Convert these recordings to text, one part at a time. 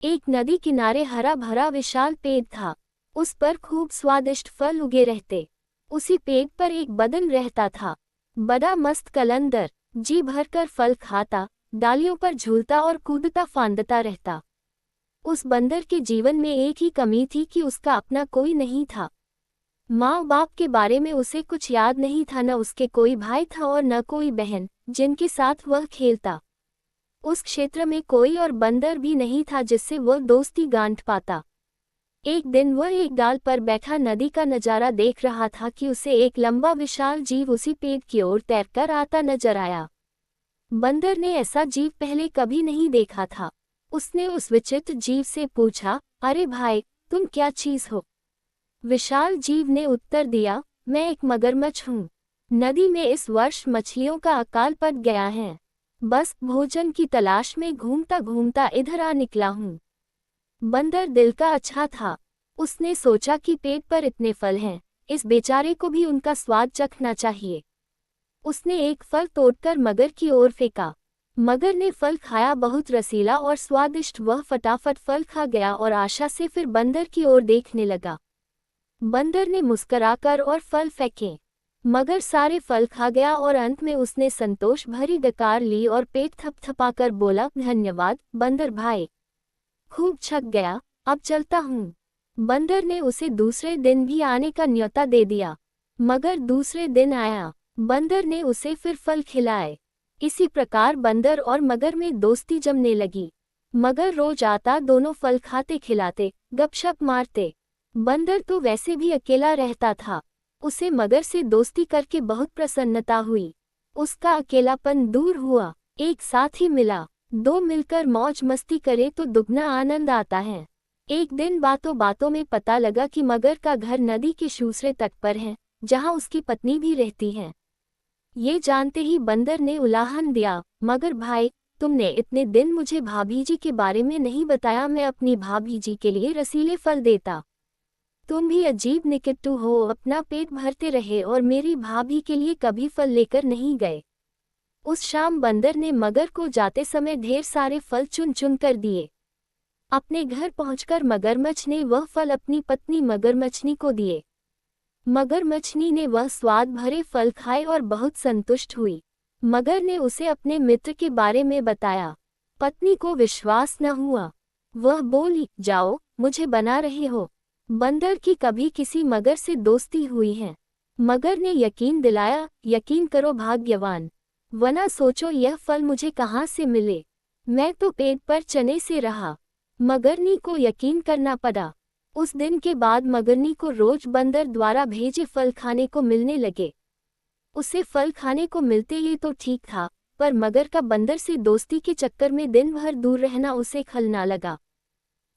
एक नदी किनारे हरा भरा विशाल पेड़ था। उस पर खूब स्वादिष्ट फल उगे रहते। उसी पेड़ पर एक बदन रहता था, बड़ा मस्त कलंदर। जी भरकर फल खाता, डालियों पर झूलता और कूदता फांदता रहता। उस बंदर के जीवन में एक ही कमी थी कि उसका अपना कोई नहीं था। माँ बाप के बारे में उसे कुछ याद नहीं था, न उसके कोई भाई था और न कोई बहन जिनके साथ वह खेलता। उस क्षेत्र में कोई और बंदर भी नहीं था जिससे वह दोस्ती गांठ पाता। एक दिन वह एक डाल पर बैठा नदी का नजारा देख रहा था कि उसे एक लंबा विशाल जीव उसी पेड़ की ओर तैरकर आता नजर आया। बंदर ने ऐसा जीव पहले कभी नहीं देखा था। उसने उस विचित्र जीव से पूछा, अरे भाई, तुम क्या चीज हो? विशाल जीव ने उत्तर दिया, मैं एक मगरमच्छ हूँ। नदी में इस वर्ष मछलियों का अकाल पड़ गया है। बस भोजन की तलाश में घूमता घूमता इधर आ निकला हूँ। बंदर दिल का अच्छा था। उसने सोचा कि पेट पर इतने फल हैं, इस बेचारे को भी उनका स्वाद चखना चाहिए। उसने एक फल तोड़कर मगर की ओर फेंका। मगर ने फल खाया, बहुत रसीला और स्वादिष्ट। वह फटाफट फल खा गया और आशा से फिर बंदर की ओर देखने लगा। बंदर ने मुस्कुराकर और फल फेंके। मगर सारे फल खा गया और अंत में उसने संतोष भरी डकार ली और पेट थपथपाकर बोला, धन्यवाद बंदर भाई, खूब छक गया, अब चलता हूँ। बंदर ने उसे दूसरे दिन भी आने का न्योता दे दिया। मगर दूसरे दिन आया। बंदर ने उसे फिर फल खिलाए। इसी प्रकार बंदर और मगर में दोस्ती जमने लगी। मगर रोज आता, दोनों फल खाते खिलाते गपशप मारते। बंदर तो वैसे भी अकेला रहता था। उसे मगर से दोस्ती करके बहुत प्रसन्नता हुई। उसका अकेलापन दूर हुआ। एक साथी मिला, दो मिलकर मौज मस्ती करे तो दुगना आनंद आता है। एक दिन बातों बातों में पता लगा कि मगर का घर नदी के दूसरे तट पर है, जहां उसकी पत्नी भी रहती है। ये जानते ही बंदर ने उलाहन दिया, मगर भाई, तुमने इतने दिन मुझे भाभी जी के बारे में नहीं बताया। मैं अपनी भाभी जी के लिए रसीले फल देता। तुम भी अजीब निकट्टू हो, अपना पेट भरते रहे और मेरी भाभी के लिए कभी फल लेकर नहीं गए। उस शाम बंदर ने मगर को जाते समय ढेर सारे फल चुन चुन कर दिए। अपने घर पहुंचकर मगरमच्छ ने वह फल अपनी पत्नी मगरमच्छनी को दिए। मगरमच्छनी ने वह स्वाद भरे फल खाए और बहुत संतुष्ट हुई। मगर ने उसे अपने मित्र के बारे में बताया। पत्नी को विश्वास न हुआ। वह बोली, जाओ, मुझे बना रहे हो। बंदर की कभी किसी मगर से दोस्ती हुई है? मगर ने यकीन दिलाया, यकीन करो भाग्यवान, वरना सोचो यह फल मुझे कहाँ से मिले। मैं तो पेट पर चने से रहा। मगरनी को यकीन करना पड़ा। उस दिन के बाद मगरनी को रोज बंदर द्वारा भेजे फल खाने को मिलने लगे। उसे फल खाने को मिलते ही तो ठीक था, पर मगर का बंदर से दोस्ती के चक्कर में दिन भर दूर रहना उसे खलना लगा।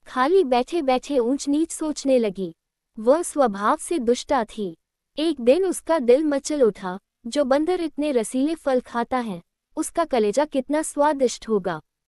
खाली बैठे बैठे ऊंच नीच सोचने लगी। वह स्वभाव से दुष्टा थी। एक दिन उसका दिल मचल उठा, जो बंदर इतने रसीले फल खाता है, उसका कलेजा कितना स्वादिष्ट होगा।